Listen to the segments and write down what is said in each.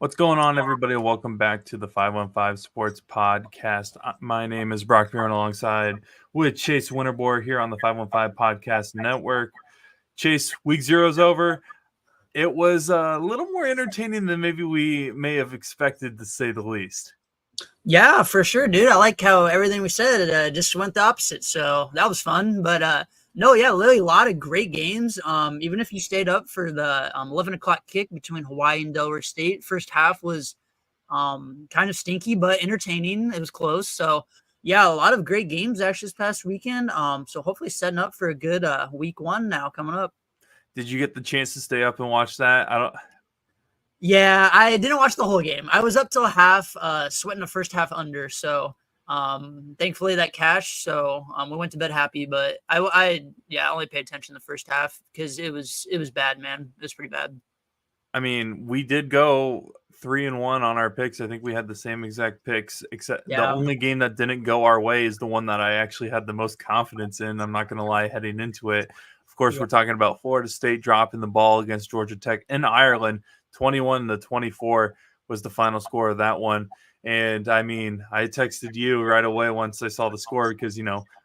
What's going on, everybody? Welcome back to the 515 Sports Podcast. My name is Brock Buren alongside with Chase Winterbore here on the 515 Podcast Network. Chase, week zero's over. It was a little more entertaining than maybe we may have expected, to say the least. Yeah, for sure, dude. I like how everything we said just went the opposite. So that was fun. But no, yeah, literally a lot of great games. Even if you stayed up for the 11 o'clock kick between Hawaii and Delaware State, first half was kind of stinky, but entertaining. It was close. So yeah, a lot of great games actually this past weekend. So hopefully setting up for a good week one now coming up. Did you get the chance to stay up and watch that? Yeah, I didn't watch the whole game. I was up till half, sweating the first half under. So, thankfully that cashed. So, we went to bed happy. But I only paid attention the first half because it was bad, man. It was pretty bad. I mean, we did go 3-1 on our picks. I think we had the same exact picks, except the Yeah, only game that didn't go our way is the one that I actually had the most confidence in. I'm not going to lie, heading into it. Of course, yeah, we're talking about Florida State dropping the ball against Georgia Tech in Ireland. 21-24 was the final score of that one. And I mean, I texted you right away once I saw the score because,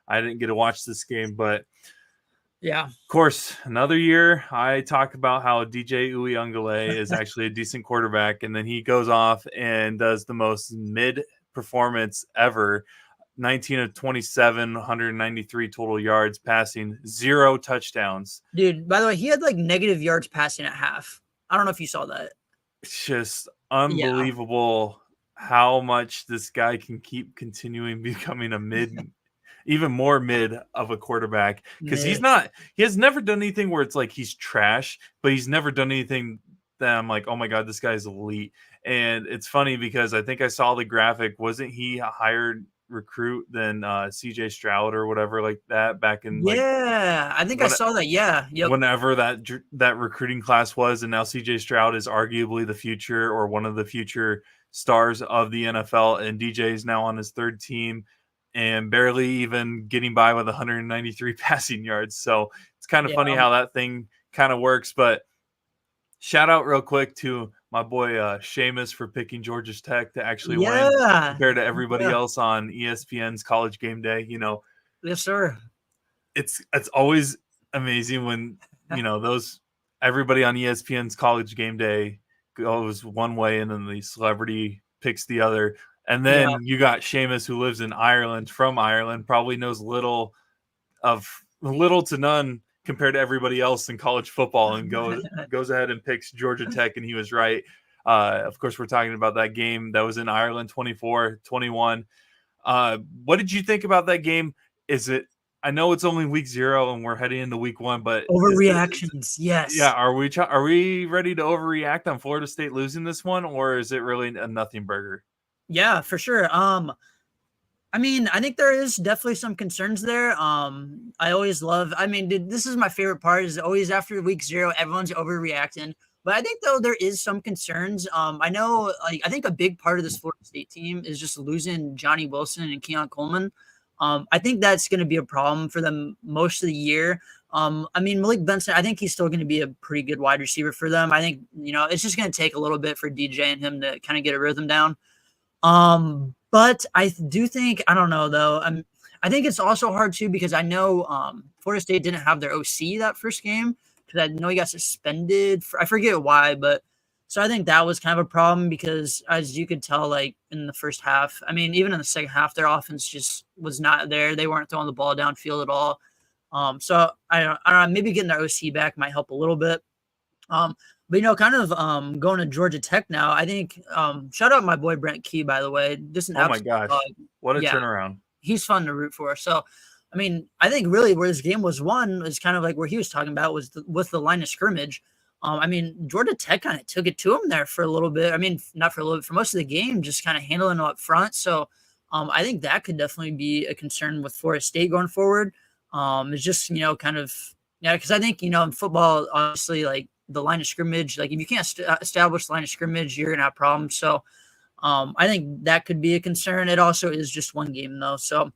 I didn't get to watch this game, but yeah. of course, another year, I talk about how DJ Uyunglele is actually a decent quarterback, and then he goes off and does the most mid performance ever. 19 of 27, 193 total yards passing, 0 touchdowns. Dude, by the way, he had like negative yards passing at half. I don't know if you saw that. It's just Yeah, unbelievable how much this guy can keep continuing becoming a even more mid of a quarterback, because yeah, he has never done anything where it's like he's trash, but he's never done anything that I'm like, oh my God, this guy's elite. And it's funny because I think I saw the graphic. Wasn't he a higher recruit than CJ Stroud or whatever like that back in like yeah. I think I when, saw that. Yeah, yep. whenever that recruiting class was, and now CJ Stroud is arguably the future or one of the future stars of the NFL, and DJ is now on his third team and barely even getting by with 193 passing yards. So it's kind of Yeah, funny how that thing kind of works. But shout out real quick to my boy Seamus for picking Georgia Tech to actually win yeah, compared to everybody yeah. else on ESPN's College Game Day. Yes, sir. It's always amazing when those everybody on ESPN's College Game Day goes one way and then the celebrity picks the other. And Yeah, then you got Seamus, who lives in Ireland, from Ireland, probably knows little to none compared to everybody else in college football, and goes ahead and picks Georgia Tech, and he was right. Of course, we're talking about that game that was in Ireland, 24-21. What did you think about that game? Is it? I know it's only week 0 and we're heading into week 1, but overreactions. yeah, Yes. are we ready to overreact on Florida State losing this one, or is it really a nothing burger? Yeah, for sure. I mean, I think there is definitely some concerns there. I always love. I mean, dude, this is my favorite part. Is always after week 0, everyone's overreacting. But I think though there is some concerns. I know, like I think a big part of this Florida State team is just losing Johnny Wilson and Keon Coleman. I think that's going to be a problem for them most of the year. I mean, Malik Benson, I think he's still going to be a pretty good wide receiver for them. I think, it's just going to take a little bit for DJ and him to kind of get a rhythm down. But I do think, I don't know though. I think it's also hard too because I know Florida State didn't have their OC that first game because I know he got suspended. I forget why, but so I think that was kind of a problem because as you could tell, like in the first half, I mean, even in the second half, their offense just was not there. They weren't throwing the ball downfield at all. So I don't know, maybe getting their OC back might help a little bit. But kind of going to Georgia Tech now. I think shout out my boy Brent Key, by the way. Just an Oh my absolute gosh, dog. what a Yeah, turnaround! he's fun to root for. So, I mean, I think really where this game was won is kind of like where he was talking about was with the line of scrimmage. I mean, Georgia Tech kind of took it to him there for a little bit. I mean, not for a little bit, for most of the game, just kind of handling up front. So, I think that could definitely be a concern with Florida State going forward. It's just kind of because I think in football, honestly, like the line of scrimmage, like if you can't establish the line of scrimmage, you're gonna have problems. So, I think that could be a concern. It also is just one game though. So,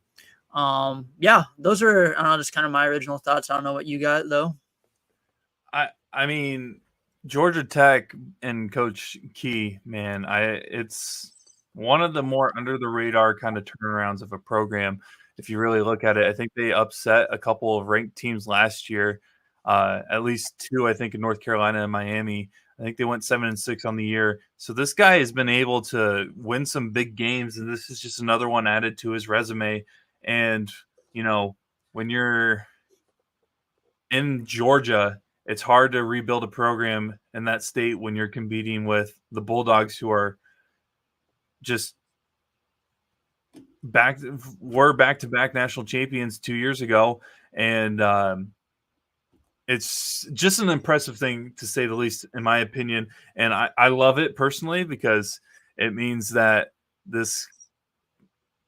yeah, those are I don't know, just kind of my original thoughts. I don't know what you got though. I mean, Georgia Tech and Coach Key, man, it's one of the more under the radar kind of turnarounds of a program. If you really look at it, I think they upset a couple of ranked teams last year, at least two, I think, in North Carolina and Miami. I think they went 7-6 on the year. So this guy has been able to win some big games, and this is just another one added to his resume. And when you're in Georgia, it's hard to rebuild a program in that state when you're competing with the Bulldogs, who are just back-to-back national champions 2 years ago. And it's just an impressive thing, to say the least, in my opinion. And I love it personally because it means that this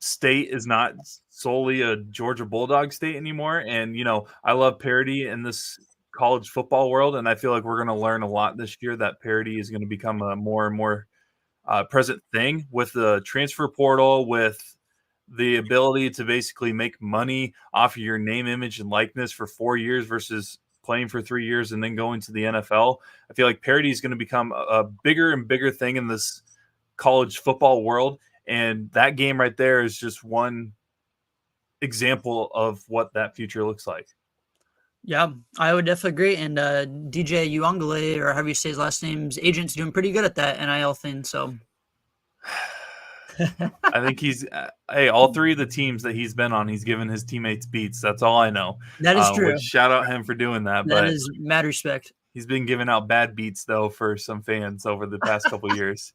state is not solely a Georgia Bulldog state anymore. And, I love parity in this college football world. And I feel like we're going to learn a lot this year, that parity is going to become a more and more present thing with the transfer portal, with the ability to basically make money off of your name, image, and likeness for 4 years versus playing for 3 years and then going to the NFL. I feel like parity is going to become a bigger and bigger thing in this college football world. And that game right there is just one example of what that future looks like. Yeah, I would definitely agree. And DJ Uangale, or however you say his last name's agent's doing pretty good at that NIL thing. So I think he's all three of the teams that he's been on, he's given his teammates beats. That's all I know. That is true. Shout out him for doing that. That is mad respect. He's been giving out bad beats though for some fans over the past couple of years.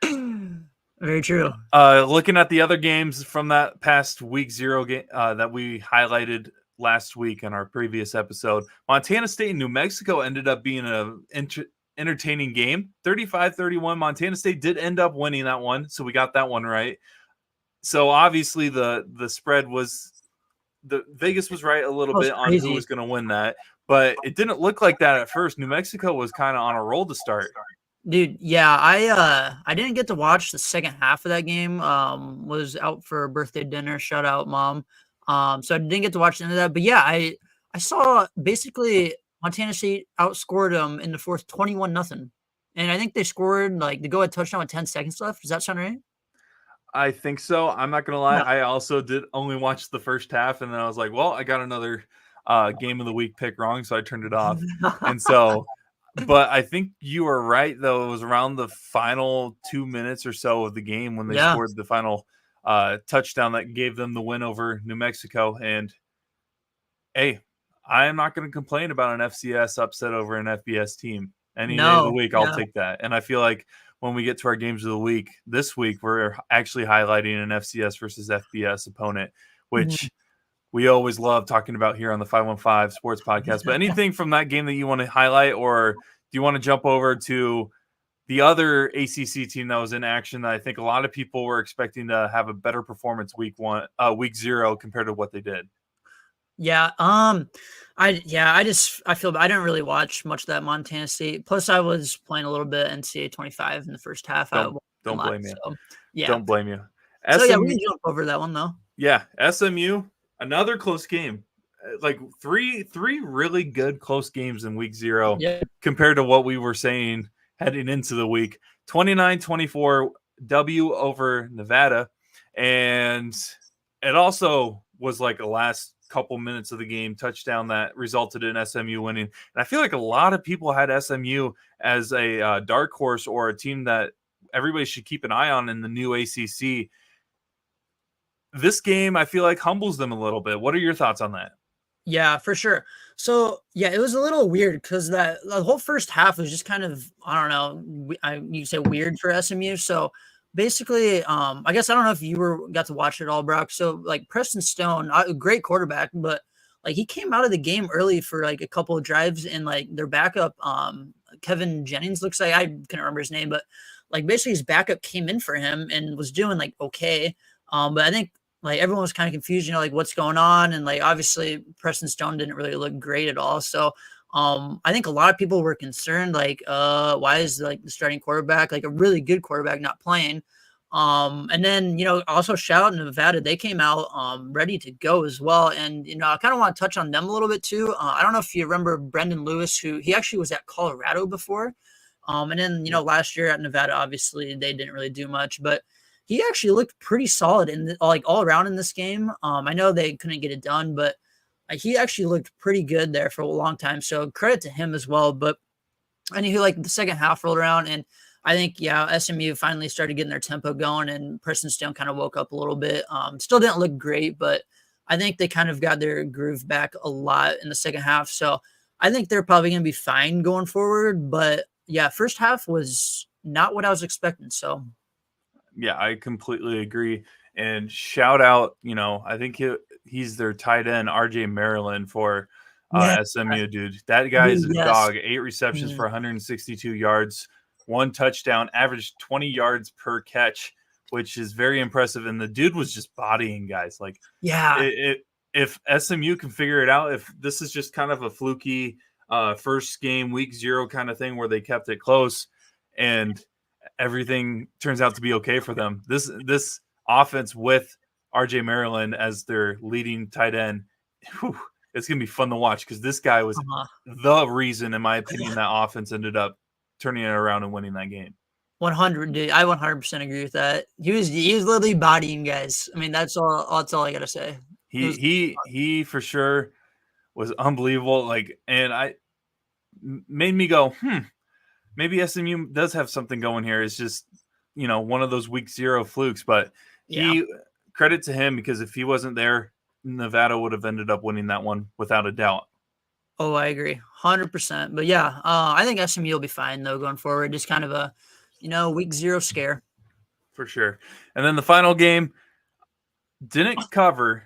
Very true. Looking at the other games from that past week 0 game that we highlighted last week in our previous episode, Montana State and New Mexico ended up being an entertaining game. 35-31. Montana State did end up winning that one, so we got that one right. So obviously the spread was Vegas was right a little bit on who was going to win that, but it didn't look like that at first. New Mexico was kind of on a roll to start. Dude, yeah, I didn't get to watch the second half of that game. Was out for a birthday dinner. Shout out, Mom. So I didn't get to watch the end of that. But yeah, I saw basically Montana State outscored them in the fourth 21-0. And I think they scored like the go-ahead touchdown with 10 seconds left. Does that sound right? I think so. I'm not gonna lie. No. I also did only watch the first half, and then I was like, well, I got another game of the week pick wrong, so I turned it off. And so, but I think you were right, though. It was around the final 2 minutes or so of the game when they scored the final touchdown that gave them the win over New Mexico. And hey, I am not going to complain about an FCS upset over an FBS team. Any day of the week, I'll take that. And I feel like when we get to our games of the week this week, we're actually highlighting an FCS versus FBS opponent, which we always love talking about here on the 515 Sports Podcast. But anything from that game that you want to highlight, or do you want to jump over to the other ACC team that was in action that I think a lot of people were expecting to have a better performance week 0 compared to what they did? Yeah. I feel I didn't really watch much of that Montana State. Plus, I was playing a little bit NCAA 25 in the first half. Don't blame you. So, yeah. Don't blame you. So yeah, we can jump over that one though. Yeah, SMU, another close game. Like three really good close games in week 0 compared to what we were saying heading into the week. 29-24 W over Nevada. And it also was like a last couple minutes of the game touchdown that resulted in SMU winning. And I feel like a lot of people had SMU as a dark horse or a team that everybody should keep an eye on in the new ACC. This game, I feel like, humbles them a little bit. What are your thoughts on that? Yeah, for sure. So yeah, it was a little weird because the whole first half was just kind of, I don't know, you say weird for SMU. So basically, I guess I don't know if you got to watch it all, Brock. So like Preston Stone, a great quarterback, but like he came out of the game early for like a couple of drives, and like their backup, Kevin Jennings, looks like, I can't remember his name, but like basically his backup came in for him and was doing like okay. But I think like everyone was kind of confused, like what's going on. And like, obviously Preston Stone didn't really look great at all. So I think a lot of people were concerned, like, why is like the starting quarterback, like a really good quarterback, not playing? And then, also shout out Nevada. They came out ready to go as well. And, I kind of want to touch on them a little bit too. I don't know if you remember Brendan Lewis, who he actually was at Colorado before. And then, last year at Nevada, obviously they didn't really do much, but he actually looked pretty solid in all around in this game. I know they couldn't get it done, but he actually looked pretty good there for a long time. So credit to him as well. But anywho, the second half rolled around, and I think, SMU finally started getting their tempo going, and Preston Stone kind of woke up a little bit. Still didn't look great, but I think they kind of got their groove back a lot in the second half. So I think they're probably going to be fine going forward. But yeah, first half was not what I was expecting. So yeah, I completely agree. And shout out, I think he's their tight end, RJ Maryland for SMU, dude. That guy is a dog. 8 receptions for 162 yards. 1 touchdown, averaged 20 yards per catch, which is very impressive. And the dude was just bodying guys. If SMU can figure it out, if this is just kind of a fluky first game, week 0 kind of thing where they kept it close and everything turns out to be okay for them. This offense with RJ Maryland as their leading tight end, it's going to be fun to watch because this guy was the reason, in my opinion, that offense ended up turning it around and winning that game. 100, dude. I 100% agree with that. He was literally bodying guys. I mean, that's all I gotta say. He for sure was unbelievable. And I made me go, maybe SMU does have something going here. It's just, one of those week 0 flukes. But credit to him, because if he wasn't there, Nevada would have ended up winning that one without a doubt. Oh, I agree. 100%. But yeah, I think SMU will be fine though going forward. Just kind of a, week 0 scare. For sure. And then the final game didn't cover.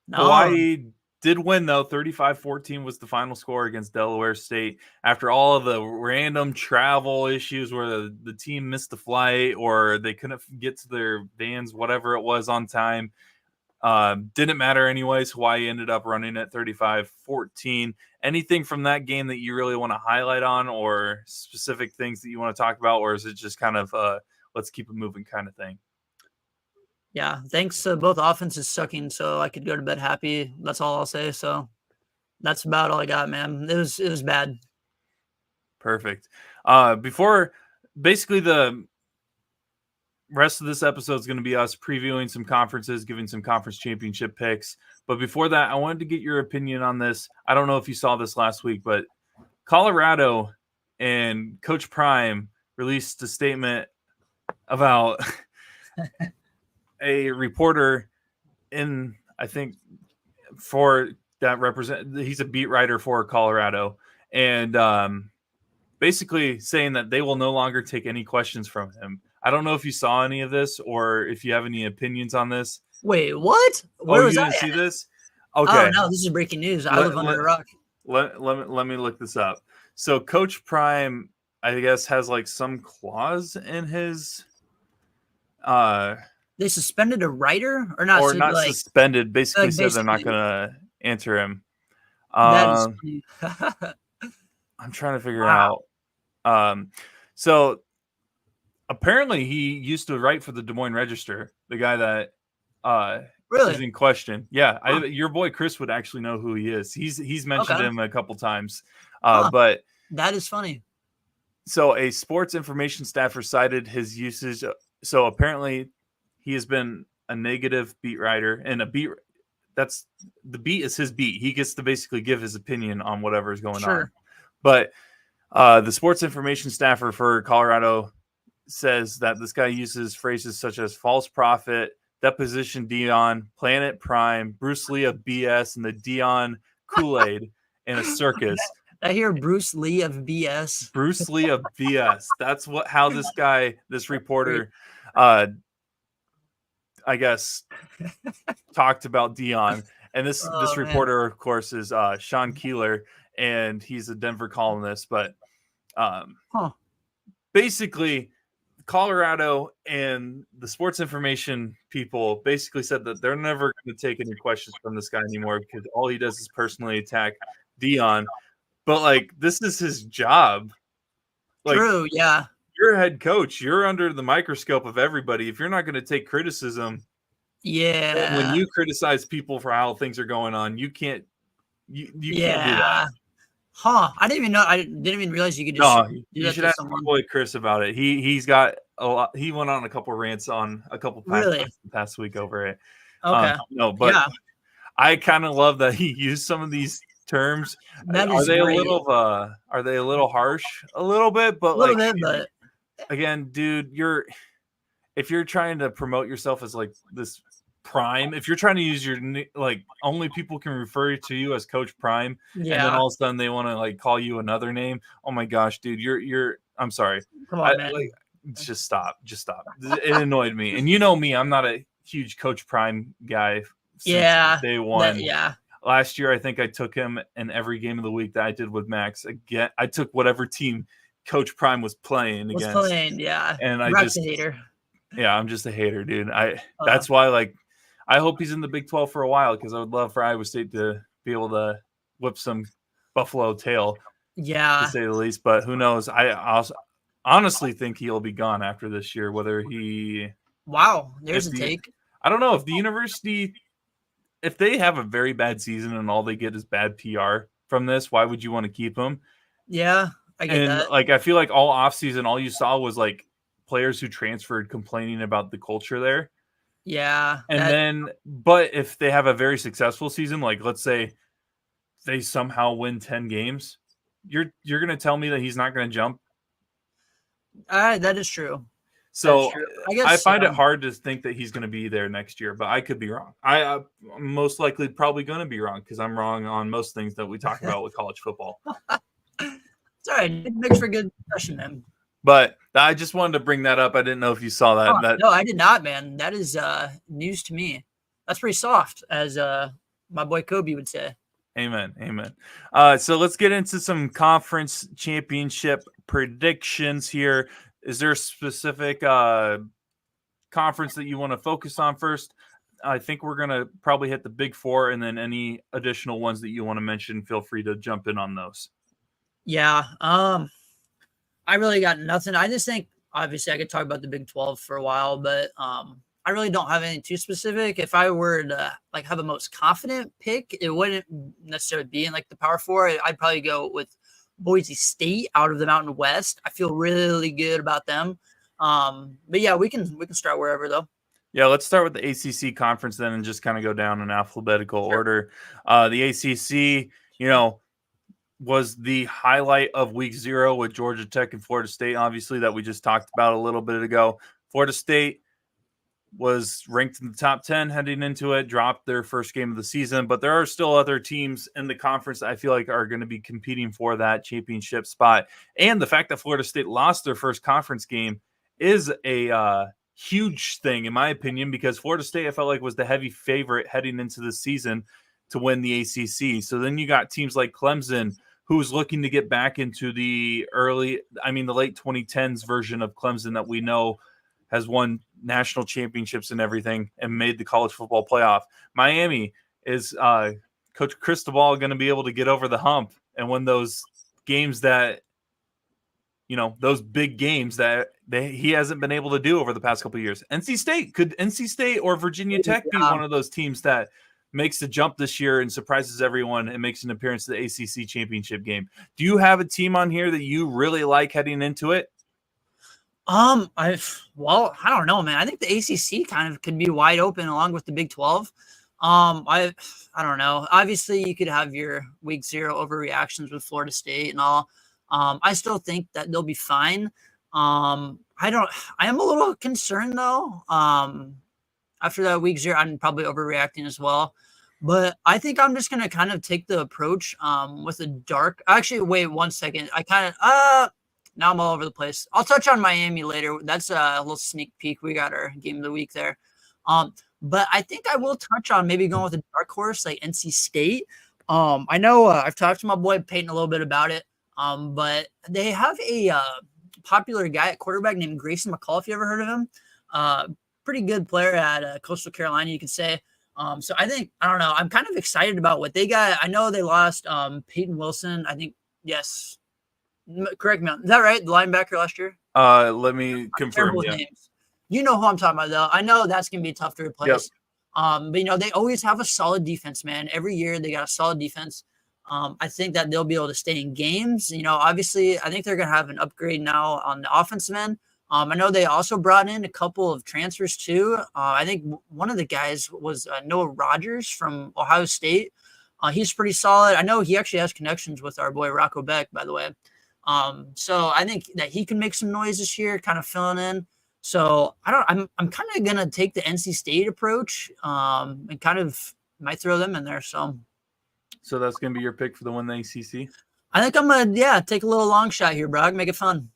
No. Hawaii did win though. 35-14 was the final score against Delaware State after all of the random travel issues where the team missed the flight or they couldn't get to their vans, whatever it was, on time. Didn't matter anyways. Hawaii ended up running at 35-14. Anything from that game that you really want to highlight on, or specific things that you want to talk about, or is it just kind of let's keep it moving kind of thing? Yeah, thanks to both offenses sucking, so I could go to bed happy. That's all I'll say. So that's about all I got, man. It was bad. Perfect. Before basically the rest of this episode is going to be us previewing some conferences, giving some conference championship picks. But before that, I wanted to get your opinion on this. I don't know if you saw this last week, but Colorado and Coach Prime released a statement about a reporter in, I think, for that he's a beat writer for Colorado, and basically saying that they will no longer take any questions from him. I don't know if you saw any of this or if you have any opinions on this. Wait, what? Where was you I didn't at? see this? Okay. Oh, no, this is breaking news. I live under a rock. Let me look this up. So Coach Prime, I guess, has some clause in his they suspended a writer or not? Or not suspended. Basically said they're not going to answer him. That is funny. I'm trying to figure out. So apparently he used to write for the Des Moines Register, the guy that is in question. Yeah, your boy Chris would actually know who he is. He's mentioned him a couple times. But that is funny. So a sports information staffer cited his usage. So apparently he has been a negative beat writer, and the beat is his beat. He gets to basically give his opinion on whatever is going on. But the sports information staffer for Colorado says that this guy uses phrases such as false prophet, deposition Dion, Planet Prime, Bruce Lee of BS, and the Dion Kool-Aid in a circus. I hear Bruce Lee of BS. Bruce Lee of BS. That's how this reporter, I guess, talked about Dion. And this reporter, of course, is Sean Keeler, and he's a Denver columnist. But basically, Colorado and the sports information people basically said that they're never going to take any questions from this guy anymore because all he does is personally attack Dion. But this is his job. True, yeah. you're a head coach. You're under the microscope of everybody. If you're not going to take criticism, when Yeah. you criticize people for how things are going on, you can't can't do that. Yeah. Huh. I didn't even know. I didn't even realize you could just No, do you that should to ask my someone. boy Chris about it. He's got a lot. He went on a couple rants on a couple Really? past week over it. Okay. No, but Yeah. I kind of love that he used some of these terms. That Are is they a great. little harsh? A little bit, but A little like bit, but again, dude, if you're trying to promote yourself as like this prime, if you're trying to use your like only people can refer to you as Coach Prime, and then yeah. all of a sudden they want to like call you another name. Oh my gosh, dude, you're. I'm sorry. Come on, man. Like just stop. It annoyed me, and you know me, I'm not a huge Coach Prime guy since Yeah. day one. Yeah. Last year, I think I took him in every game of the week that I did with Max. Again, I took whatever team Coach Prime was playing against, Yeah. and I Rex just, hater. yeah, I'm just a hater, dude. That's why, like, I hope he's in the Big 12 for a while because I would love for Iowa State to be able to whip some Buffalo tail, Yeah. to say the least. But who knows? I also honestly think he'll be gone after this year. Whether he, Wow. There's a take. I don't know if the university, if they have a very bad season and all they get is bad PR from this, why would you want to keep them? Yeah, I get that. Like, I feel like all offseason, all you saw was like players who transferred complaining about the culture there. Yeah. But if they have a very successful season, like let's say they somehow win 10 games, you're going to tell me that he's not going to jump? That is true. So I guess I find it hard to think that he's going to be there next year, but I could be wrong. I'm most likely probably going to be wrong because I'm wrong on most things that we talk about with college football. It's all right. It makes for good discussion, man. But I just wanted to bring that up. I didn't know if you saw that. No, I did not, man. That is news to me. That's pretty soft, as my boy Kobe would say. Amen. So let's get into some conference championship predictions here. Is there a specific conference that you want to focus on first? I think we're going to probably hit the Big Four, and then any additional ones that you want to mention, feel free to jump in on those. Yeah. I really got nothing. I just think, obviously, I could talk about the Big 12 for a while, but I really don't have anything too specific. If I were to like have a most confident pick, it wouldn't necessarily be in like the Power Four. I'd probably go with Boise State out of the Mountain West. I feel really good about them. But yeah, we can start wherever though. Yeah, let's start with the ACC conference then, and just kind of go down in alphabetical order. The ACC, was the highlight of week 0 with Georgia Tech and Florida State, obviously, that we just talked about a little bit ago. Florida State was ranked in the top 10 heading into it, dropped their first game of the season, but there are still other teams in the conference that I feel like are going to be competing for that championship spot. And the fact that Florida State lost their first conference game is a huge thing, in my opinion, because Florida State, I felt like, was the heavy favorite heading into the season to win the ACC. So then you got teams like Clemson, who's looking to get back into the late 2010s version of Clemson that we know has won national championships and everything and made the college football playoff. Miami is Coach Cristobal going to be able to get over the hump and win those games that, those big games that he hasn't been able to do over the past couple of years. Could NC State or Virginia Tech be one of those teams that makes the jump this year and surprises everyone and makes an appearance to the ACC championship game? Do you have a team on here that you really like heading into it? I don't know, man. I think the ACC kind of could be wide open along with the Big 12. I don't know. Obviously, you could have your week 0 overreactions with Florida State and all. I still think that they'll be fine. I am a little concerned though. After that week 0, I'm probably overreacting as well. But I think I'm just going to kind of take the approach with a dark. Actually, wait 1 second. Now I'm all over the place. I'll touch on Miami later. That's a little sneak peek. We got our game of the week there. But I think I will touch on maybe going with a dark horse like NC State. I know I've talked to my boy Peyton a little bit about it. But they have a popular guy at quarterback named Grayson McCall, if you ever heard of him. Pretty good player at Coastal Carolina, you could say. So I don't know. I'm kind of excited about what they got. I know they lost Peyton Wilson. I think, yes. Correct me. Is that right? The linebacker last year? Let me confirm. Terrible Yeah. names. You know who I'm talking about, though. I know that's gonna be tough to Yep. replace. But they always have a solid defense, man. Every year they got a solid defense. I think that they'll be able to stay in games. Obviously, I think they're gonna have an upgrade now on the offensive end. I know they also brought in a couple of transfers too. I think one of the guys was Noah Rogers from Ohio State. He's pretty solid. I know he actually has connections with our boy Rocco Beck, by the way. So I think that he can make some noise this year, kind of filling in. So I'm kind of gonna take the NC State approach, and kind of might throw them in there. So that's gonna be your pick for the win the ACC. I think I'm gonna take a little long shot here, Brock. Make it fun.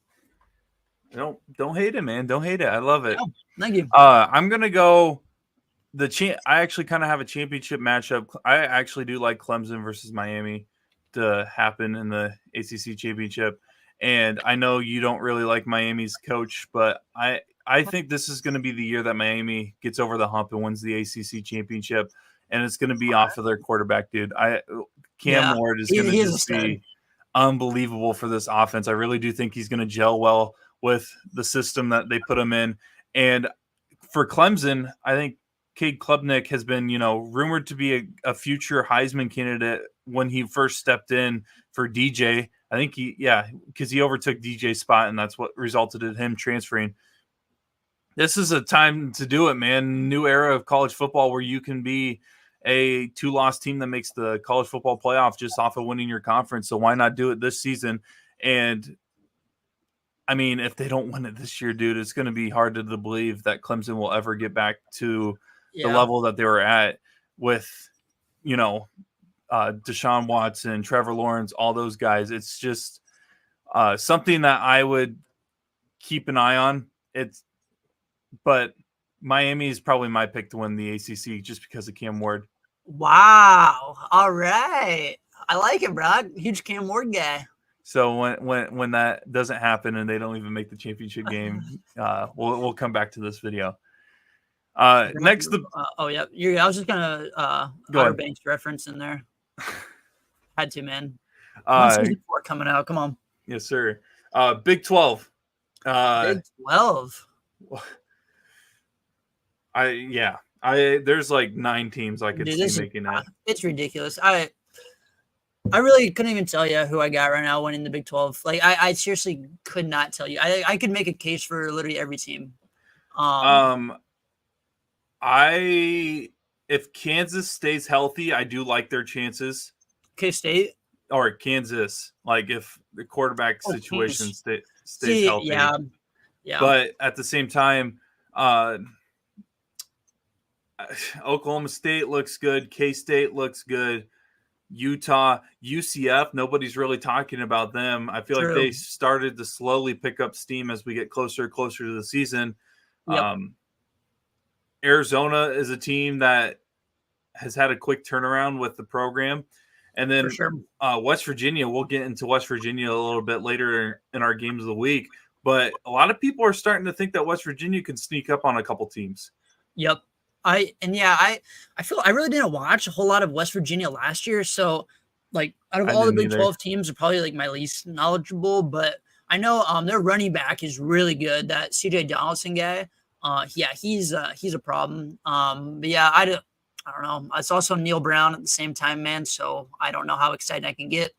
Don't hate it, man. Don't hate it. I love it. Oh, thank you. I'm gonna go I actually kind of have a championship matchup. I actually do like Clemson versus Miami to happen in the ACC championship. And I know you don't really like Miami's coach, but I think this is going to be the year that Miami gets over the hump and wins the ACC championship. And it's going to be off of their quarterback, dude. Cam Ward is going to just be unbelievable for this offense. I really do think he's going to gel well with the system that they put him in. And for Clemson, I think Cade Klubnik has been, rumored to be a future Heisman candidate when he first stepped in for DJ. I think because he overtook DJ's spot, and that's what resulted in him transferring. This is a time to do it, man. New era of college football where you can be a 2-loss team that makes the college football playoff just off of winning your conference. So why not do it this season? And I mean, if they don't win it this year, dude, it's going to be hard to believe that Clemson will ever get back to the level that they were at with, Deshaun Watson, Trevor Lawrence, all those guys. It's just something that I would keep an eye on. But Miami is probably my pick to win the ACC just because of Cam Ward. Wow. All right. I like it, bro. Huge Cam Ward guy. So when that doesn't happen and they don't even make the championship game, we'll come back to this video. Next, I was just gonna Outer Banks reference in there. Had to, man. Season 4 coming out. Come on. Yes, sir. Big 12. Big 12. There's like 9 teams I could see making that. It's ridiculous. I really couldn't even tell you who I got right now winning the Big 12. Like I seriously could not tell you. I could make a case for literally every team. If Kansas stays healthy, I do like their chances. K-State or Kansas, like if the quarterback situation stays healthy. Yeah. But at the same time, Oklahoma State looks good. K-State looks good. Utah, UCF, nobody's really talking about them. I feel like they started to slowly pick up steam as we get closer and closer to the season. Yep. Arizona is a team that has had a quick turnaround with the program. And then West Virginia, we'll get into West Virginia a little bit later in our games of the week. But a lot of people are starting to think that West Virginia can sneak up on a couple teams. Yep. I feel I really didn't watch a whole lot of West Virginia last year. So, like, out of all the Big 12 teams, are probably like my least knowledgeable. But I know their running back is really good. That CJ Donaldson guy. He's a problem. But yeah, I don't know. It's also Neil Brown at the same time, man. So I don't know how excited I can get.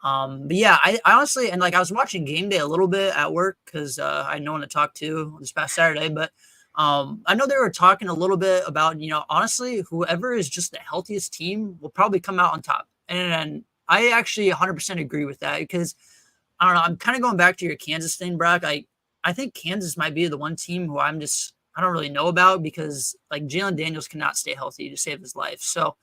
But yeah, I honestly, and like I was watching Game Day a little bit at work because I had no one to talk to this past Saturday. But I know they were talking a little bit about, honestly, whoever is just the healthiest team will probably come out on top. And I actually 100% agree with that because I don't know. I'm kind of going back to your Kansas thing, Brock. I think Kansas might be the one team who I don't really know about because like Jalen Daniels cannot stay healthy to save his life. So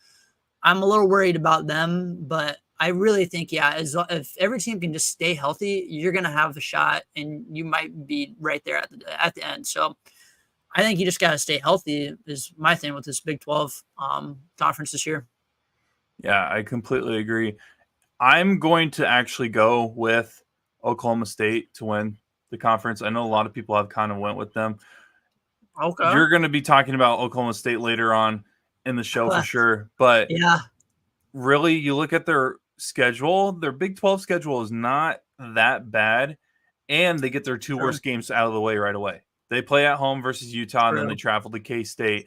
I'm a little worried about them, but I really think, if every team can just stay healthy, you're going to have a shot and you might be right there at the end. So I think you just got to stay healthy is my thing with this Big 12 conference this year. Yeah, I completely agree. I'm going to actually go with Oklahoma State to win the conference. I know a lot of people have kind of went with them. Okay. You're going to be talking about Oklahoma State later on in the show for sure. But really, you look at their schedule, their Big 12 schedule is not that bad. and they get their two Sure. worst games out of the way right away. They play at home versus Utah, and then True. they travel to K-State,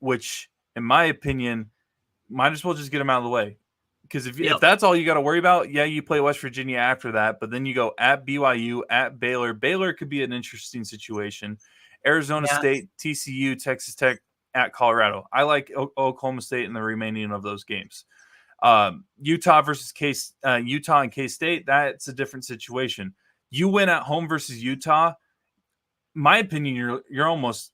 which, in my opinion, might as well just get them out of the way. Because if that's all you got to worry about, yeah, you play West Virginia after that, but then you go at BYU, at Baylor. Baylor could be an interesting situation. Arizona State, TCU, Texas Tech, at Colorado. I like Oklahoma State in the remaining of those games. Utah versus Utah and K-State, that's a different situation. You win at home versus Utah, my opinion, you're almost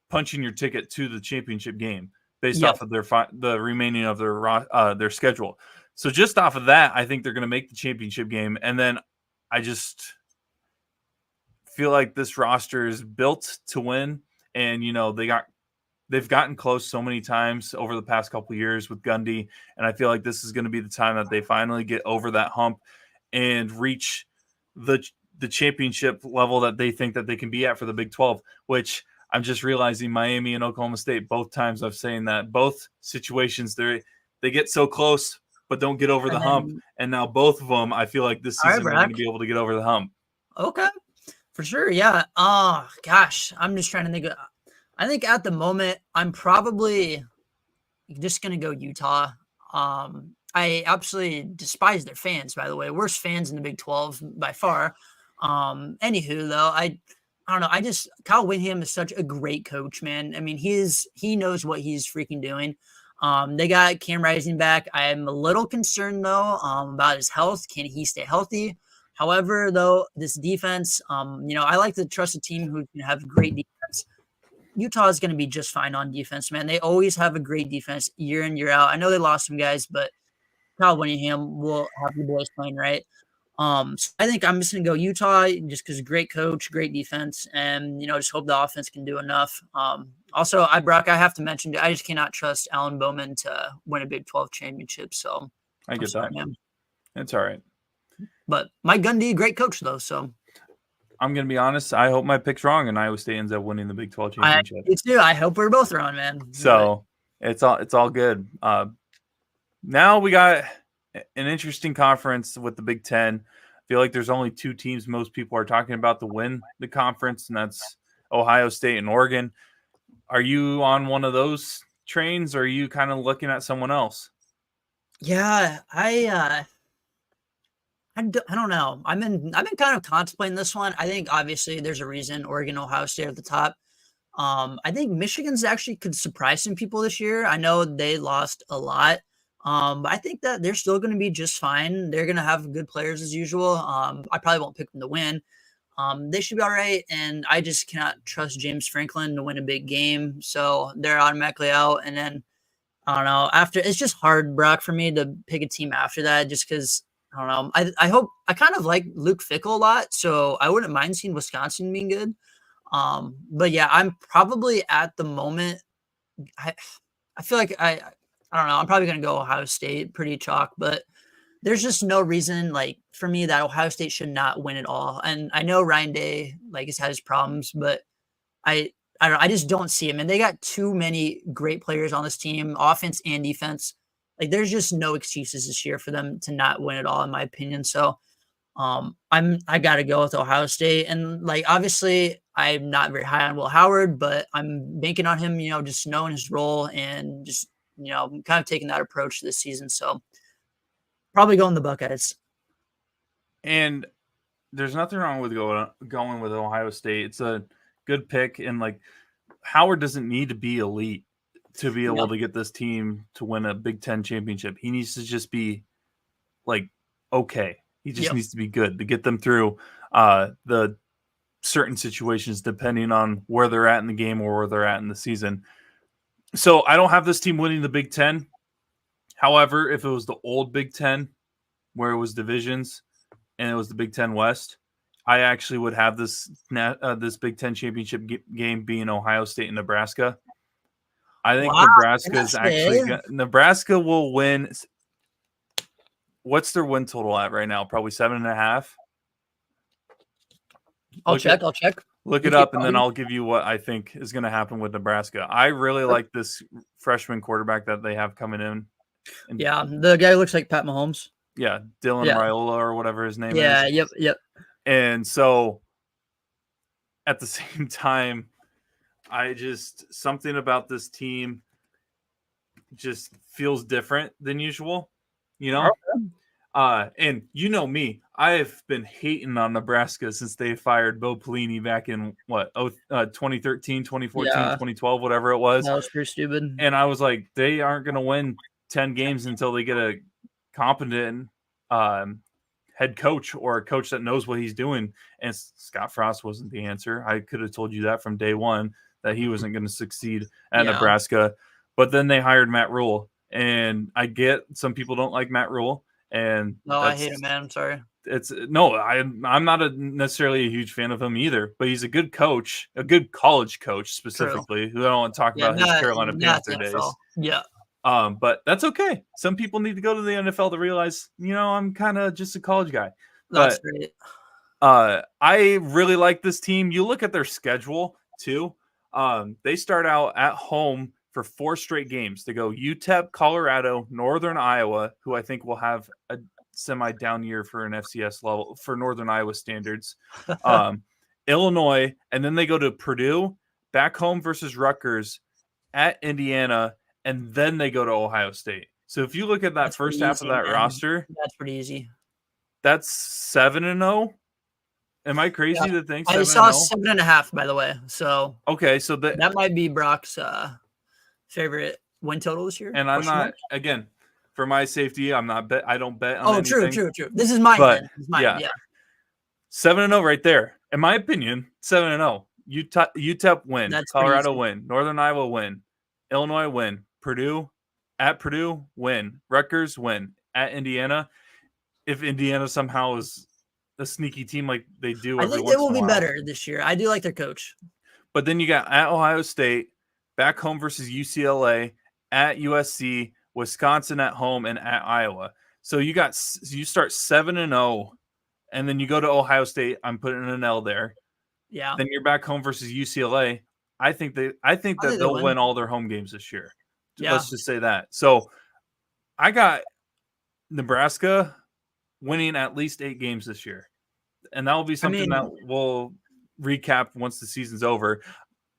punching your ticket to the championship game based off of the remaining of their schedule. So just off of that, I think they're going to make the championship game. And then I just feel like this roster is built to win. And, they've gotten close so many times over the past couple of years with Gundy. And I feel like this is going to be the time that they finally get over that hump and reach the championship level that they think that they can be at for the Big 12, which I'm just realizing Miami and Oklahoma State, both times I've saying that, both situations, they get so close, but don't get over the hump. And now both of them, I feel like this season they're going to be able to get over the hump. Okay, for sure. Yeah. Oh, gosh. I'm just trying to think. I think at the moment, I'm probably just going to go Utah. I absolutely despise their fans, by the way. Worst fans in the Big 12 by far. Anywho, though, I don't know. Kyle Whittingham is such a great coach, man. I mean, he knows what he's freaking doing. They got Cam Rising back. I am a little concerned though, about his health. Can he stay healthy? However, though, this defense, I like to trust a team who can have great defense. Utah is going to be just fine on defense, man. They always have a great defense year in, year out. I know they lost some guys, but Kyle Whittingham will have the boys playing right. So I think I'm just going to go Utah just because great coach, great defense, and, just hope the offense can do enough. Also, Brock, I have to mention, I just cannot trust Alan Bowman to win a Big 12 championship. So I get that. Man. It's all right. But Mike Gundy, great coach, though. So I'm going to be honest. I hope my pick's wrong and Iowa State ends up winning the Big 12 championship. Me too. I hope we're both wrong, man. So it's all good. Now we got an interesting conference with the Big Ten. I feel like there's only two teams most people are talking about to win the conference, and that's Ohio State and Oregon. Are you on one of those trains, or are you kind of looking at someone else? Yeah, I don't know. I've been kind of contemplating this one. I think obviously there's a reason Oregon, Ohio State at the top. I think Michigan's actually could surprise some people this year. I know they lost a lot. But I think that they're still going to be just fine. They're going to have good players as usual. I probably won't pick them to win. They should be all right. And I just cannot trust James Franklin to win a big game. So they're automatically out. And then, I don't know, it's just hard, Brock, for me to pick a team after that just because, I don't know. I kind of like Luke Fickell a lot. So I wouldn't mind seeing Wisconsin being good. But yeah, I'm probably at the moment, I feel like I don't know. I'm probably going to go Ohio State, pretty chalk, but there's just no reason, for me that Ohio State should not win it all. And I know Ryan Day, has had his problems, but I don't know. I just don't see him. And they got too many great players on this team, offense and defense. There's just no excuses this year for them to not win it all, in my opinion. So I got to go with Ohio State. And obviously I'm not very high on Will Howard, but I'm banking on him, just knowing his role and just, kind of taking that approach this season. So probably going the Buckeyes. And there's nothing wrong with going with Ohio State. It's a good pick. And Howard doesn't need to be elite to be able to get this team to win a Big Ten championship. He needs to just be okay. He just needs to be good to get them through the certain situations, depending on where they're at in the game or where they're at in the season. So I don't have this team winning the Big Ten. However, if it was the old Big Ten, where it was divisions and it was the Big Ten West, I actually would have this Big Ten championship game being Ohio State and Nebraska. I think Nebraska will win. What's their win total at right now? Probably 7.5. I'll check. Look it up, and then I'll give you what I think is going to happen with Nebraska. I really like this freshman quarterback that they have coming in. Yeah, the guy looks like Pat Mahomes. Yeah, Dylan Raiola or whatever his name is. Yeah, yep. And so at the same time, something about this team just feels different than usual, you know? And you know me, I've been hating on Nebraska since they fired Bo Pelini back in 2013, 2014, Yeah. 2012, whatever it was. That was pretty stupid. And I was like, they aren't going to win 10 games until they get a competent head coach or a coach that knows what he's doing. And Scott Frost wasn't the answer. I could have told you that from day one, that he wasn't going to succeed at Nebraska. But then they hired Matt Rule. And I get some people don't like Matt Rule. And no, I hate him, man. I'm sorry. I'm not necessarily a huge fan of him either, but he's a good coach, a good college coach specifically. Who I don't want to talk about his Carolina Panther days. Yeah. But that's okay. Some people need to go to the NFL to realize, I'm kind of just a college guy. That's great. I really like this team. You look at their schedule too. They start out at home for 4 straight games. They go UTEP, Colorado, Northern Iowa, who I think will have a semi-down year for an FCS level for Northern Iowa standards, Illinois, and then they go to Purdue, back home versus Rutgers, at Indiana, and then they go to Ohio State. So if you look at that first half of that roster, that's pretty easy. That's 7-0. Am I crazy to think 7-0? I saw 7.5, by the way. So okay, so that might be Brock's favorite win total this year. And I'm not, again, for my safety, I don't bet on anything. True. This is mine. Yeah. 7-0 right there. In my opinion, 7-0. UTEP win. That's Colorado win. Northern Iowa win. Illinois win. Purdue win. Rutgers win. At Indiana. If Indiana somehow is a sneaky team like they do, I think they will be better this year. I do like their coach. But then you got at Ohio State, back home versus UCLA, at USC, Wisconsin at home, and at Iowa. So you start 7-0, and then you go to Ohio State. I'm putting an L there. Yeah. Then you're back home versus UCLA. I think that they'll win all their home games this year. Yeah. Let's just say that. So I got Nebraska winning at least 8 games this year, and that will be something that we'll recap once the season's over.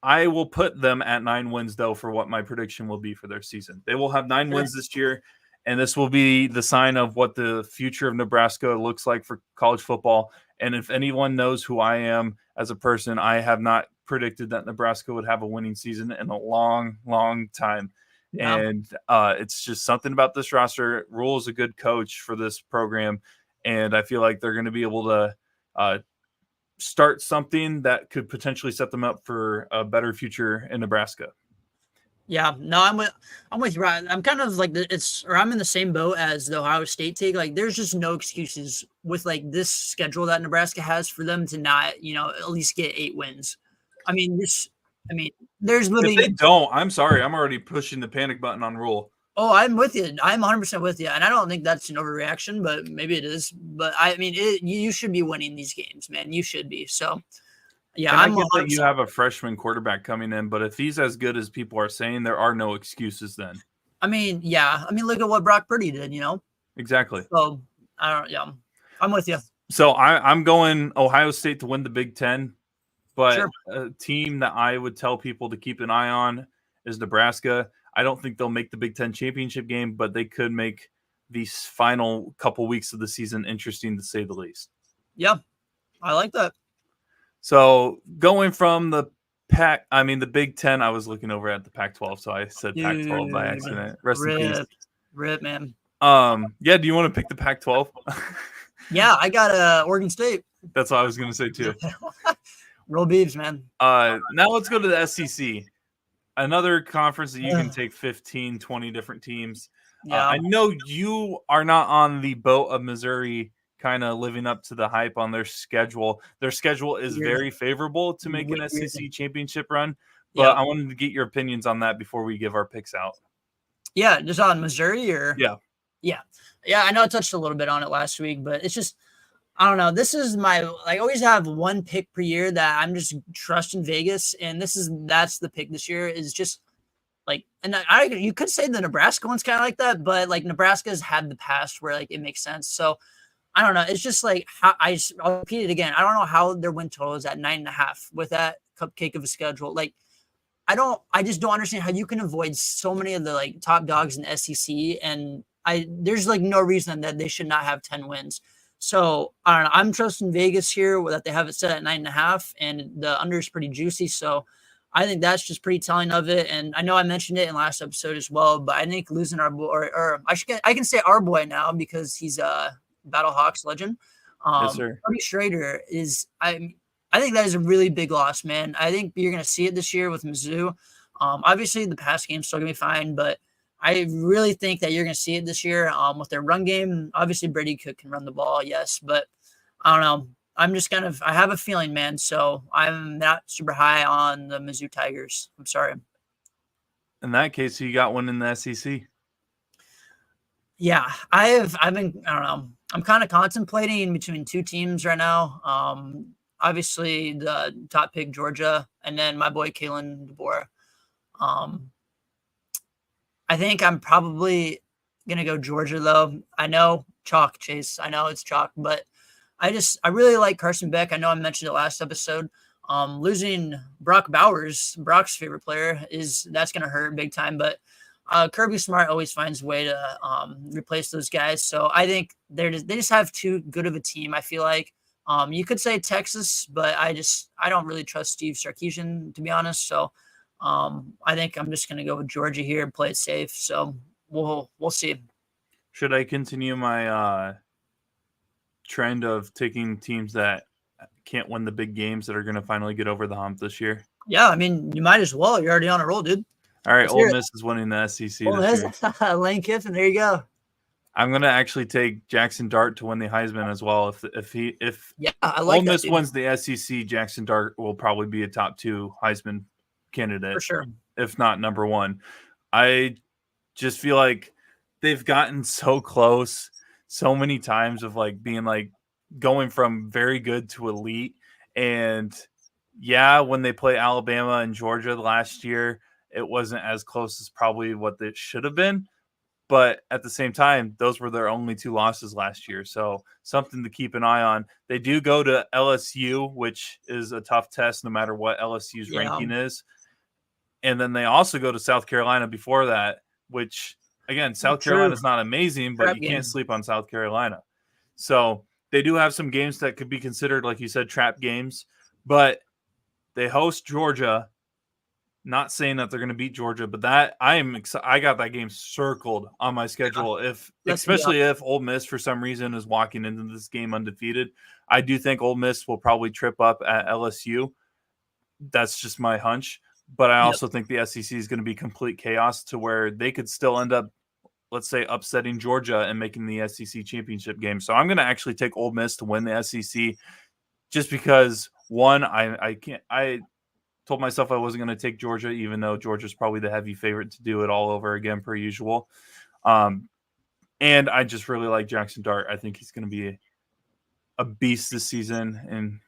I will put them at 9 wins, though, for what my prediction will be for their season. They will have 9 wins this year, and this will be the sign of what the future of Nebraska looks like for college football. And if anyone knows who I am as a person, I have not predicted that Nebraska would have a winning season in a long, long time. Yeah. And it's just something about this roster. Rule is a good coach for this program, and I feel like they're going to be able to start something that could potentially set them up for a better future in Nebraska. Yeah, no, I'm with you, Ryan. I'm kind of like I'm in the same boat as the Ohio State take. Like, there's just no excuses with like this schedule that Nebraska has for them to not, at least get 8 wins. There's literally. If they don't, I'm sorry. I'm already pushing the panic button on Rule. Oh, I'm with you. I'm 100% with you. And I don't think that's an overreaction, but maybe it is. But you should be winning these games, man. You should be. So, yeah. And I get that you have a freshman quarterback coming in, but if he's as good as people are saying, there are no excuses then. Yeah. Look at what Brock Purdy did, Exactly. So, I'm with you. So I'm going Ohio State to win the Big Ten, but a team that I would tell people to keep an eye on is Nebraska. I don't think they'll make the Big Ten championship game, but they could make these final couple weeks of the season interesting, to say the least. Yeah, I like that. So going from the Big Ten, I was looking over at the Pac-12, so I said Pac-12 by accident. Rest in peace. Rip, man. Yeah, do you want to pick the Pac-12? Yeah, I got Oregon State. That's what I was going to say too. Roll Beavs, man. Now let's go to the SEC. Another conference that you can take 15, 20 different teams. Yeah. I know you are not on the boat of Missouri kind of living up to the hype on their schedule. Their schedule is very favorable to make an SEC championship run, but I wanted to get your opinions on that before we give our picks out. Yeah, just on Missouri or? Yeah. I know I touched a little bit on it last week, but it's just, I don't know. This is I always have one pick per year that I'm just trusting Vegas. And that's the pick this year is just and you could say the Nebraska one's kind of like that, but Nebraska's had the past where it makes sense. So I don't know. It's just like how I'll repeat it again. I don't know how their win total is at 9.5 with that cupcake of a schedule. Like I just don't understand how you can avoid so many of the like top dogs in the SEC, and there's like no reason that they should not have 10 wins. So I don't know. I'm trusting Vegas here that they have it set at 9.5, and the under is pretty juicy. So I think that's just pretty telling of it. And I know I mentioned it in last episode as well, but I think losing our boy, or I can say our boy now because he's a Battlehawks legend. Yes, sir. Cody Schrader I think that is a really big loss, man. I think you're going to see it this year with Mizzou. Obviously, the pass game's still going to be fine, but I really think that you're going to see it this year with their run game. Obviously, Brady Cook can run the ball, yes, but I don't know. I have a feeling, man. So I'm not super high on the Mizzou Tigers. I'm sorry. In that case, you got one in the SEC. Yeah, I don't know. I'm kind of contemplating between two teams right now. Obviously the top pick, Georgia, and then my boy, Kalen DeBoer. I think I'm probably going to go Georgia though. I know chalk, Chase. I know it's chalk, but I really like Carson Beck. I know I mentioned it last episode. Losing Brock Bowers, Brock's favorite player, that's going to hurt big time, but Kirby Smart always finds a way to replace those guys. So I think they just have too good of a team. I feel like you could say Texas, but I don't really trust Steve Sarkisian, to be honest. So I think I'm just going to go with Georgia here and play it safe. So we'll see. Should I continue my trend of taking teams that can't win the big games that are going to finally get over the hump this year? Yeah, I mean, you might as well. You're already on a roll, dude. All right, Ole Miss is winning the SEC this year. Lane Kiffin, there you go. I'm gonna actually take Jackson Dart to win the Heisman as well. If I like Ole Miss wins the SEC, Jackson Dart will probably be a top 2 Heisman candidate for sure, if not number 1. I just feel like they've gotten so close so many times of like being like going from very good to elite. And yeah, when they play Alabama and Georgia last year, it wasn't as close as probably what it should have been. But at the same time, those were their only 2 losses last year. So something to keep an eye on. They do go to LSU, which is a tough test no matter what LSU's ranking is. And then they also go to South Carolina before that, which, again, South Carolina is not amazing, but you can't sleep on South Carolina. So they do have some games that could be considered, like you said, trap games. But they host Georgia. Not saying that they're going to beat Georgia, but that I got that game circled on my schedule. Especially if Ole Miss for some reason is walking into this game undefeated, I do think Ole Miss will probably trip up at LSU. That's just my hunch, but I also think the SEC is going to be complete chaos to where they could still end up, let's say, upsetting Georgia and making the SEC championship game. So I'm going to actually take Ole Miss to win the SEC, just because one, I told myself I wasn't going to take Georgia, even though Georgia's probably the heavy favorite to do it all over again per usual. And I just really like Jackson Dart. I think he's going to be a beast this season, and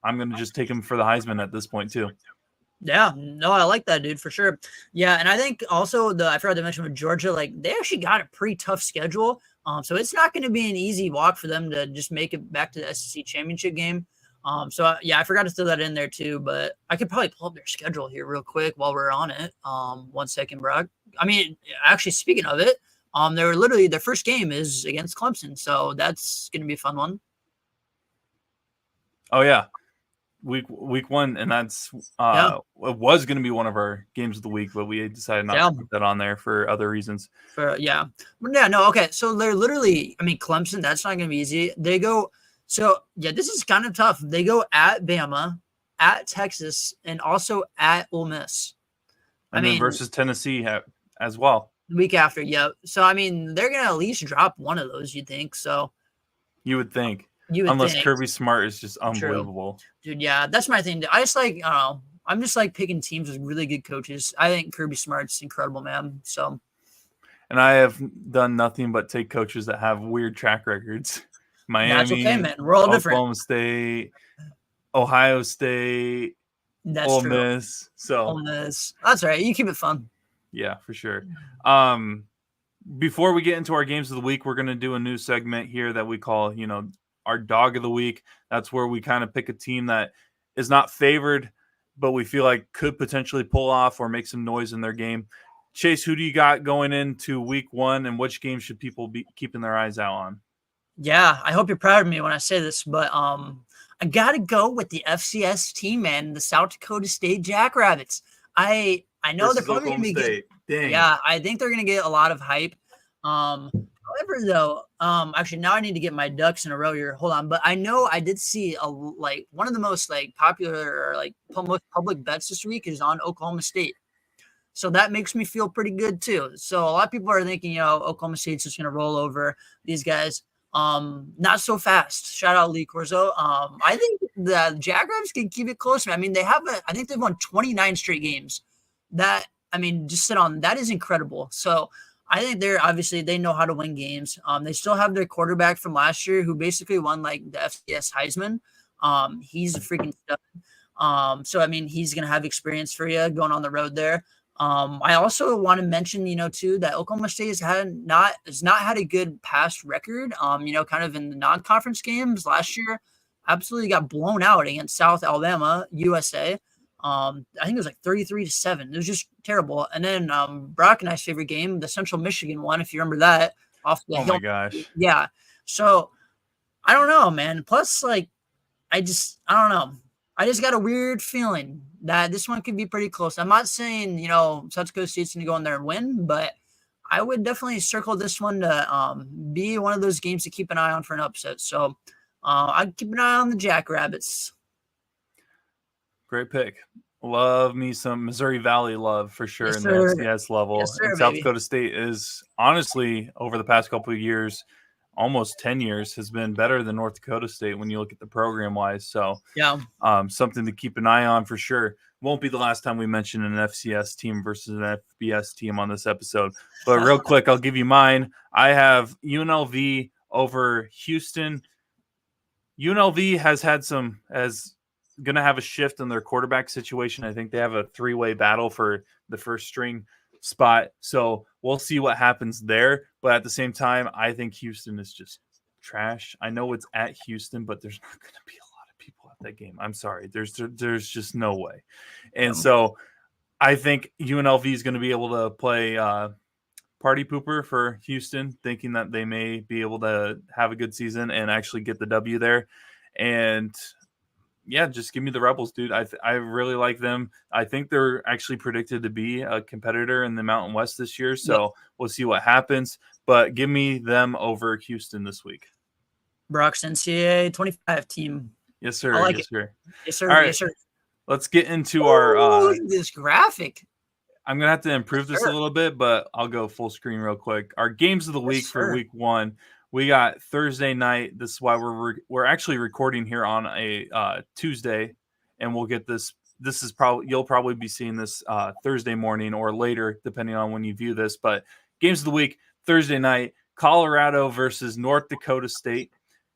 I'm going to just take him for the Heisman at this point too. Yeah, no, I like that, dude, for sure. Yeah, and I think also I forgot to mention with Georgia, like they actually got a pretty tough schedule. So it's not going to be an easy walk for them to just make it back to the SEC championship game. So yeah, I forgot to throw that in there too, but I could probably pull up their schedule here real quick while we're on it. 1 second, Brock. I mean, actually, speaking of it, they were literally their first game is against Clemson, so that's going to be a fun one. Oh yeah, week 1, and that's it was going to be one of our games of the week, but we decided not to put that on there for other reasons. Okay, so they're literally, I mean, Clemson. That's not going to be easy. They go. So, yeah, this is kind of tough. They go at Bama, at Texas, and also at Ole Miss. And then versus Tennessee as well. The week after, yeah. So, I mean, they're going to at least drop one of those, you'd think. So, you would think. Unless Kirby Smart is just unbelievable. True. Dude, yeah, that's my thing. I just like, I don't know. I'm just like picking teams with really good coaches. I think Kirby Smart's incredible, man. So. And I have done nothing but take coaches that have weird track records. Miami, that's okay, man. We're all different. Oklahoma State, Ohio State, Ole Miss. So Ole Miss. That's right. You keep it fun. Yeah, for sure. before we get into our games of the week, we're going to do a new segment here that we call, our dog of the week. That's where we kind of pick a team that is not favored, but we feel like could potentially pull off or make some noise in their game. Chase, who do you got going into week 1, and which game should people be keeping their eyes out on? Yeah, I hope you're proud of me when I say this, but I gotta go with the FCS team, man, the South Dakota State Jackrabbits. I know they're probably gonna be yeah, I think they're gonna get a lot of hype. However, though, actually now I need to get my ducks in a row here. Hold on, but I know I did see one of the most popular or most public bets this week is on Oklahoma State. So that makes me feel pretty good too. So a lot of people are thinking, Oklahoma State's just gonna roll over these guys. Not so fast. Shout out Lee Corzo. I think the Jackrabbits can keep it close. I mean, I think they've won 29 straight games. Just sit on that is incredible. So I think they know how to win games. They still have their quarterback from last year who basically won the FCS Heisman. He's a freaking stud. So he's gonna have experience for you going on the road there. I also want to mention, too, that Oklahoma State has not had a good past record. Kind of in the non-conference games last year, absolutely got blown out against South Alabama, USA. I think it was 33-7. It was just terrible. And then Brock and I's favorite game, the Central Michigan one, if you remember that, off the hill. Oh my gosh. Yeah. So I don't know, man. Plus, I don't know. I just got a weird feeling that this one could be pretty close. I'm not saying, South Dakota State's going to go in there and win, but I would definitely circle this one to be one of those games to keep an eye on for an upset. So I'd keep an eye on the Jackrabbits. Great pick. Love me some Missouri Valley love for sure in the FCS level. Yes, sir, and South Dakota State is honestly, over the past couple of years, almost 10 years, has been better than North Dakota State when you look at the program wise. So yeah, something to keep an eye on for sure. Won't be the last time we mention an FCS team versus an FBS team on this episode. But real quick, I'll give you mine. I have UNLV over Houston. UNLV is going to have a shift in their quarterback situation. I think they have a 3-way battle for the first string spot. So we'll see what happens there. But at the same time, I think Houston is just trash. I know it's at Houston, but there's not going to be a lot of people at that game. I'm sorry. There's just no way. And so I think UNLV is going to be able to play party pooper for Houston, thinking that they may be able to have a good season and actually get the W there. And yeah, just give me the Rebels, dude. I really like them. I think they're actually predicted to be a competitor in the Mountain West this year, so we'll see what happens. But give me them over Houston this week. Brock's NCAA 25 team. Yes, sir. Like yes, sir. Yes, sir. All right. Yes, sir. Let's get into our this graphic. I'm going to have to improve this a little bit, but I'll go full screen real quick. Our games of the week for week 1. We got Thursday night. This is why we're actually recording here on a Tuesday, and we'll get this. This is you'll probably be seeing this Thursday morning or later, depending on when you view this. But games of the week Thursday night: Colorado versus North Dakota State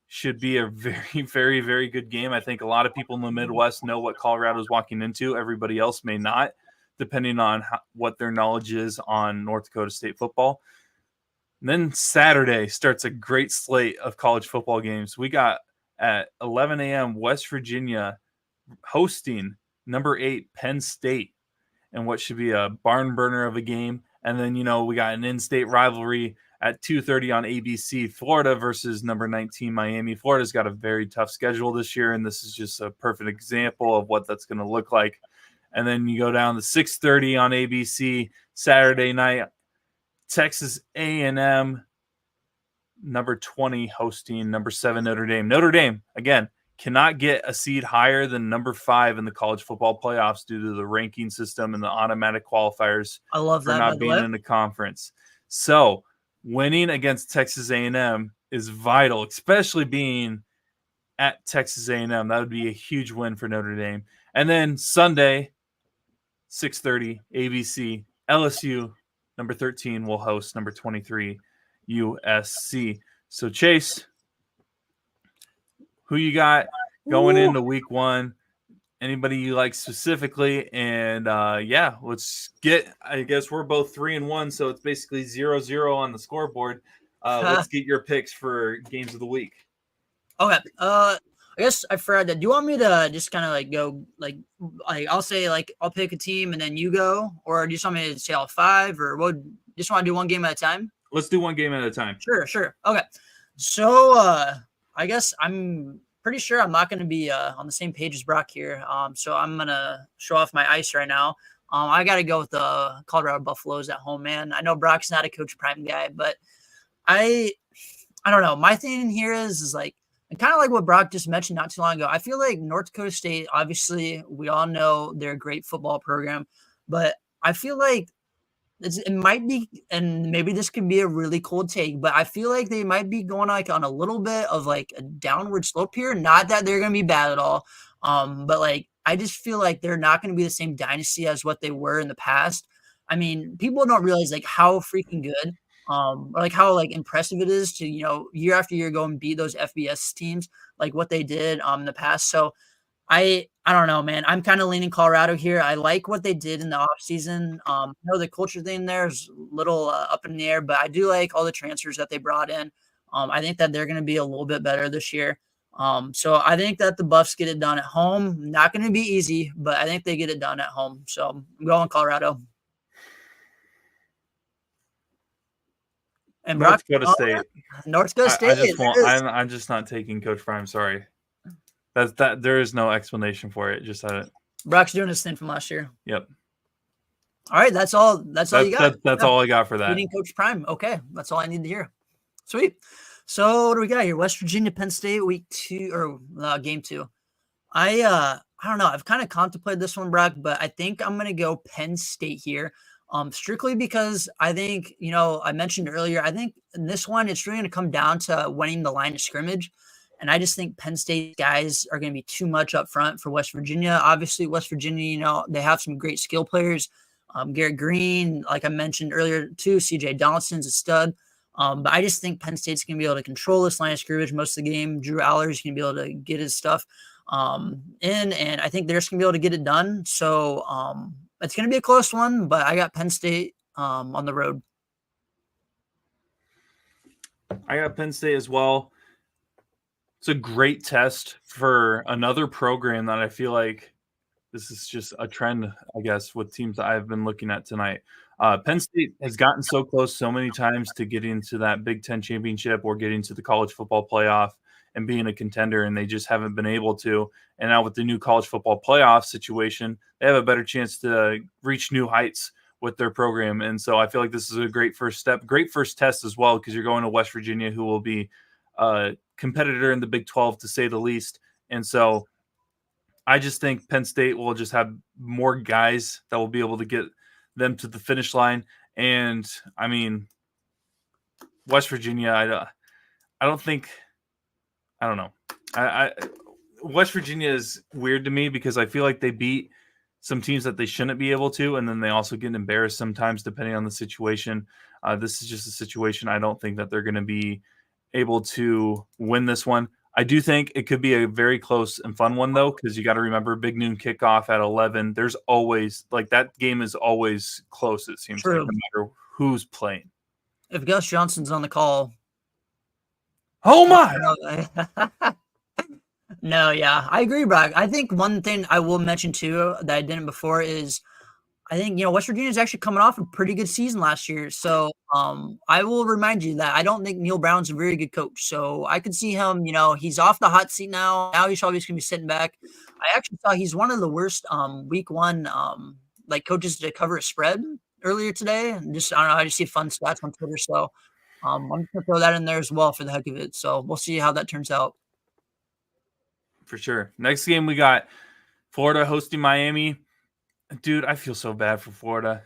should be a very, very, very good game. I think a lot of people in the Midwest know what Colorado is walking into. Everybody else may not, depending on what their knowledge is on North Dakota State football. And then Saturday starts a great slate of college football games. We got at 11 a.m. West Virginia hosting number 8 Penn State and what should be a barn burner of a game. And then, we got an in-state rivalry at 2:30 on ABC, Florida versus number 19 Miami. Florida's got a very tough schedule this year, and this is just a perfect example of what that's going to look like. And then you go down to 6:30 on ABC Saturday night. Texas A&M, number 20, hosting number 7 Notre Dame. Notre Dame, again, cannot get a seed higher than number 5 in the college football playoffs due to the ranking system and the automatic qualifiers. I love that, for not being in the conference. So winning against Texas A&M is vital, especially being at Texas A&M. That would be a huge win for Notre Dame. And then Sunday, 6:30, ABC, LSU, number 13 will host number 23 USC. So Chase, who you got going into week 1? Anybody you like specifically? And yeah, let's get. I guess we're both 3-1, so it's basically 0-0 on the scoreboard. Let's get your picks for games of the week. Okay. I guess I forgot that. Do you want me to just kind of like go like I'll say like I'll pick a team and then you go, or do you just want me to say all five, or what? Just want to do one game at a time? Let's do one game at a time. Sure. Okay. So I guess I'm pretty sure I'm not going to be on the same page as Brock here. So I'm gonna show off my ice right now. I got to go with the Colorado Buffaloes at home, man. I know Brock's not a Coach Prime guy, but I don't know. My thing here is like, and kind of like what Brock just mentioned not too long ago. I feel like North Dakota State, obviously, we all know they're a great football program, but I feel like it might be, and maybe this could be a really cold take, but I feel like they might be going like on a little bit of like a downward slope here. Not that they're going to be bad at all, but like I just feel like they're not going to be the same dynasty as what they were in the past. I mean, people don't realize like how freaking good or like how like impressive it is to year after year go and beat those FBS teams like what they did in the past. So I don't know, man. I'm kind of leaning Colorado here. I like what they did in the offseason. I know the culture thing there is a little up in the air, but I do like all the transfers that they brought in. I think that they're going to be a little bit better this year. So I think that the Buffs get it done at home. Not going to be easy, but I think they get it done at home. So I'm going Colorado. And North Dakota State. North Dakota State. I'm just not taking Coach Prime. Sorry. That there is no explanation for it. Just that Brock's doing his thing from last year. Yep. All right, that's all you got. That's all I got for that. Beating Coach Prime. Okay, that's all I need to hear. Sweet. So what do we got here? West Virginia, Penn State, week 2 or game 2. I don't know. I've kind of contemplated this one, Brock, but I think I'm gonna go Penn State here. Strictly because I think I mentioned earlier. I think in this one it's really gonna come down to winning the line of scrimmage. And I just think Penn State guys are going to be too much up front for West Virginia. Obviously, West Virginia, they have some great skill players. Garrett Green, like I mentioned earlier, too. CJ Donaldson's a stud. But I just think Penn State's going to be able to control this line of scrimmage most of the game. Drew Aller's going to be able to get his stuff in, and I think they're just going to be able to get it done. So it's going to be a close one, but I got Penn State on the road. I got Penn State as well. It's a great test for another program that I feel like this is just a trend, I guess, with teams that I've been looking at tonight. Penn State has gotten so close so many times to getting to that Big Ten championship or getting to the college football playoff and being a contender, and they just haven't been able to. And now with the new college football playoff situation, they have a better chance to reach new heights with their program. And so I feel like this is a great first step, great first test as well, because you're going to West Virginia, who will be competitor in the Big 12 to say the least. And so I just think Penn State will just have more guys that will be able to get them to the finish line. And I mean, West Virginia, I don't know. West Virginia is weird to me because I feel like they beat some teams that they shouldn't be able to, and then they also get embarrassed sometimes depending on the situation. This is just a situation I don't think that they're going to be able to win this one. I do think it could be a very close and fun one, though, because you got to remember big noon kickoff at 11. There's always that game is always close. It seems like, no matter who's playing. If Gus Johnson's on the call, oh my! No, yeah, I agree, Brock. I think one thing I will mention too that I didn't before is I think West Virginia is actually coming off a pretty good season last year. So I will remind you that I don't think Neil Brown's a very good coach. So I could see him, he's off the hot seat now. Now he's probably just gonna be sitting back. I actually saw he's one of the worst week 1 coaches to cover a spread earlier today. And I don't know, I just see fun stats on Twitter. So I'm just gonna throw that in there as well for the heck of it. So we'll see how that turns out. For sure. Next game we got Florida hosting Miami. Dude, I feel so bad for Florida.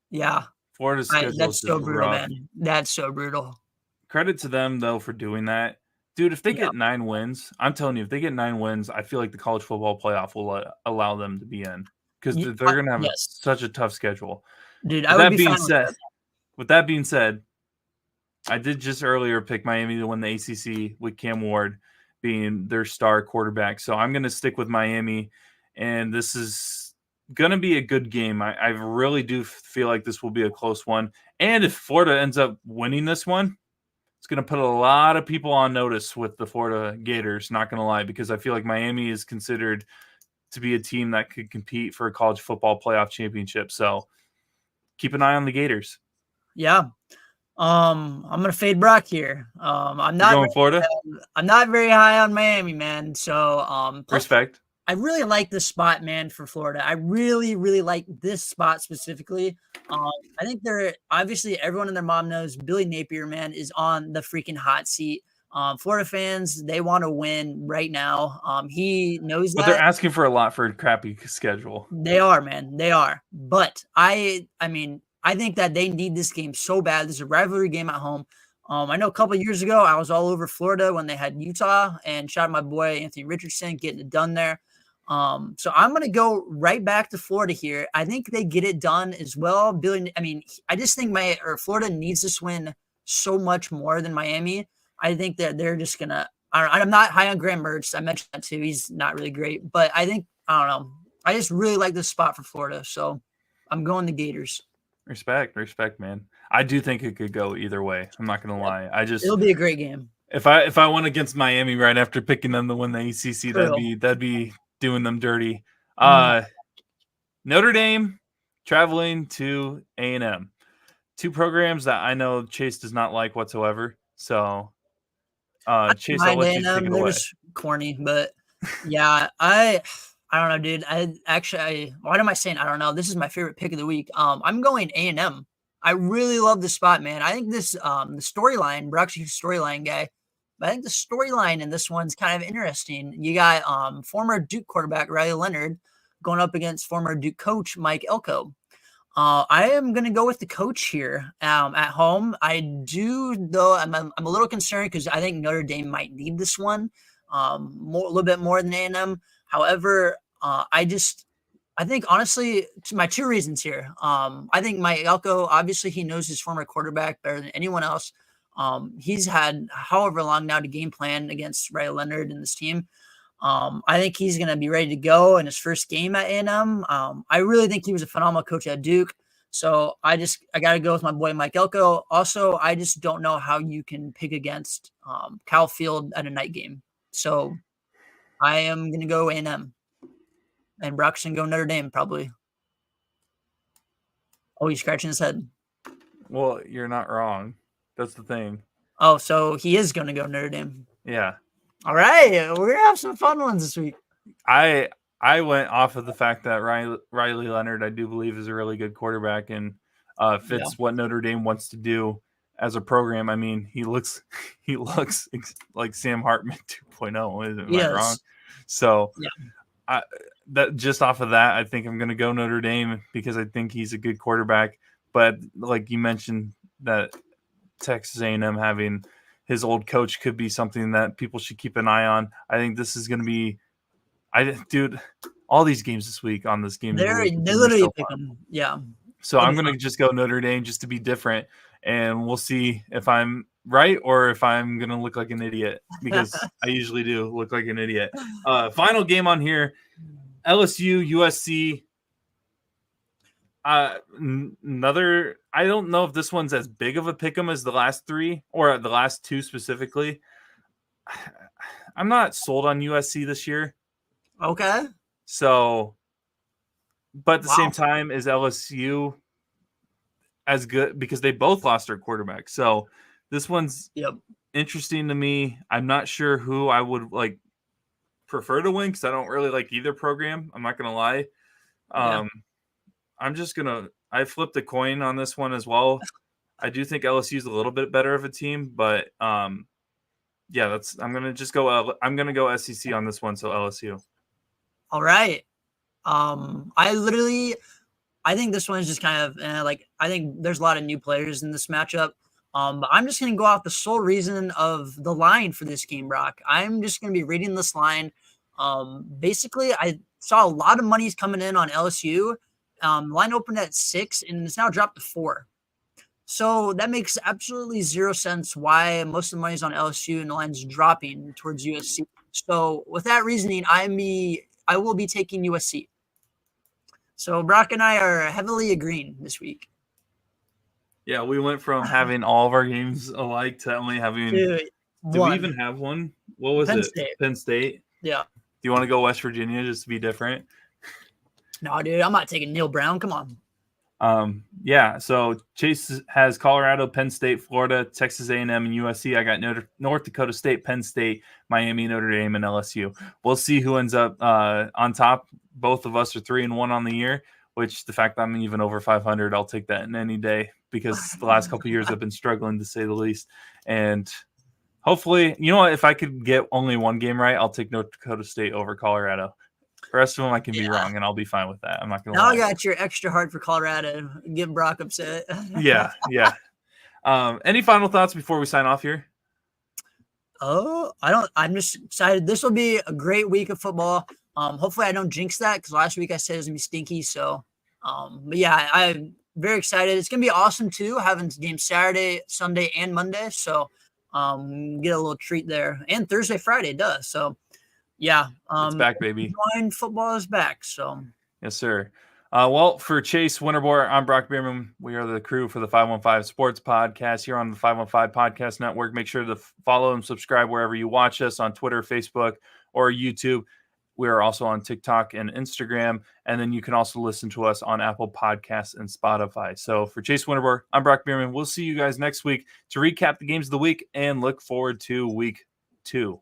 Yeah. Florida's schedule that's so brutal, rough. man. That's so brutal. Credit to them, though, for doing that. Dude, if they get 9 wins, I'm telling you, if they get 9 wins, I feel like the college football playoff will allow them to be in because they're going to have such a tough schedule. Dude, with that being said, I did just earlier pick Miami to win the ACC with Cam Ward being their star quarterback. So I'm going to stick with Miami. and this is going to be a good game. I really do feel like this will be a close one. And if Florida ends up winning this one, it's going to put a lot of people on notice with the Florida Gators, not going to lie, because I feel like Miami is considered to be a team that could compete for a college football playoff championship. So keep an eye on the Gators. Yeah. I'm gonna fade Brock here. I'm not going Florida. I'm not very high on Miami, man. So respect. I really like this spot, man, for Florida. I really, really like this spot specifically. I think they're obviously everyone and their mom knows Billy Napier, man, is on the freaking hot seat. Florida fans, they want to win right now. He knows that. But they're asking for a lot for a crappy schedule. They are, man. They are. But I mean, I think that they need this game so bad. This is a rivalry game at home. I know a couple of years ago, I was all over Florida when they had Utah, and shout out my boy Anthony Richardson getting it done there. So I'm going to go right back to Florida here. I think they get it done as well. I just think Florida needs this win so much more than Miami. I think that they're just going to, I'm not high on Graham Mertz. I mentioned that too. He's not really great, but I don't know. I just really like this spot for Florida. So I'm going the Gators. Respect, man. I do think it could go either way. I'm not going to lie. It'll be a great game. If I went against Miami right after picking them to win the ACC, that'd be doing them dirty. Notre Dame traveling to A&M. Two programs that I know Chase does not like whatsoever. So, Chase, I'll let you take it away. Just corny, but yeah, I don't know, dude. Why am I saying I don't know? This is my favorite pick of the week. I'm going A&M. I really love this spot, man. I think this the storyline, Brock's a storyline guy, but I think the storyline in this one's kind of interesting. You got former Duke quarterback Riley Leonard going up against former Duke coach Mike Elko. I am going to go with the coach here at home. I do, though, I'm a little concerned because I think Notre Dame might need this one a little bit more than A&M. However, I think, honestly, my two reasons here. I think Mike Elko, obviously, he knows his former quarterback better than anyone else. He's had however long now to game plan against Riley Leonard and this team. I think he's going to be ready to go in his first game at A&M. I really think he was a phenomenal coach at Duke. So I got to go with my boy Mike Elko. Also, I just don't know how you can pick against Cal Field at a night game. So I am going to go A&M. And Brock's going to go Notre Dame, probably. Oh, he's scratching his head. Well, you're not wrong. That's the thing. Oh, so he is going to go Notre Dame. Yeah. All right. We're going to have some fun ones this week. I went off of the fact that Riley Leonard, I do believe, is a really good quarterback and fits what Notre Dame wants to do as a program. I mean, he looks like Sam Hartman 2.0. Am I wrong? So that just off of that, I think I'm going to go Notre Dame because I think he's a good quarterback. But like you mentioned, that Texas A&M having his old coach could be something that people should keep an eye on. I think this is going to be, all these games this week on this game. They literally pick them. Yeah. So I'm going to just go Notre Dame just to be different, and we'll see if I'm right or if I'm going to look like an idiot, because I usually do look like an idiot. Final game on here, LSU, USC. Another, I don't know if this one's as big of a pick'em as the last three or the last two specifically. I'm not sold on USC this year. Okay. So, but at the same time, is LSU as good because they both lost their quarterback. So this one's interesting to me. I'm not sure who I would prefer to win because I don't really like either program. I'm not going to lie. I flipped a coin on this one as well. I do think LSU is a little bit better of a team, but I'm going to go SEC on this one. So LSU. All right. I think this one is just kind of I think there's a lot of new players in this matchup. But I'm just going to go off the sole reason of the line for this game, Brock. I'm just going to be reading this line. Basically, I saw a lot of money coming in on LSU. Line opened at 6 and it's now dropped to 4. So that makes absolutely zero sense why most of the money is on LSU and the line's dropping towards USC. So with that reasoning, I'm I will be taking USC. So Brock and I are heavily agreeing this week. Yeah, we went from having all of our games alike to only having. Dude, Did we even have one? What was Penn it? State. Penn State. Yeah. Do you want to go West Virginia just to be different? No, dude, I'm not taking Neil Brown. Come on. Yeah. So Chase has Colorado, Penn State, Florida, Texas A&M, and USC. I got North Dakota State, Penn State, Miami, Notre Dame, and LSU. We'll see who ends up on top. Both of us are 3-1 on the year, which the fact that I'm even over 500, I'll take that in any day because the last couple of years I've been struggling to say the least. And hopefully, you know what? If I could get only one game right, I'll take North Dakota State over Colorado. The rest of them I can be wrong, and I'll be fine with that. I'm not going to lie. Now I got your extra hard for Colorado. Get Brock upset. Yeah. Any final thoughts before we sign off here? Oh, I'm just excited. This will be a great week of football. Hopefully I don't jinx that because last week I said it was going to be stinky. So, but yeah, I'm very excited. It's going to be awesome too, having games Saturday, Sunday, and Monday. So, get a little treat there. And Thursday, Friday does. So, yeah. It's back, baby. Football is back. So, yes, sir. Well, for Chase Winterbore, I'm Brock Bierman. We are the crew for the 515 Sports Podcast here on the 515 Podcast Network. Make sure to follow and subscribe wherever you watch us on Twitter, Facebook, or YouTube. We are also on TikTok and Instagram. And then you can also listen to us on Apple Podcasts and Spotify. So for Chase Winterbore, I'm Brock Bierman. We'll see you guys next week to recap the games of the week and look forward to week 2.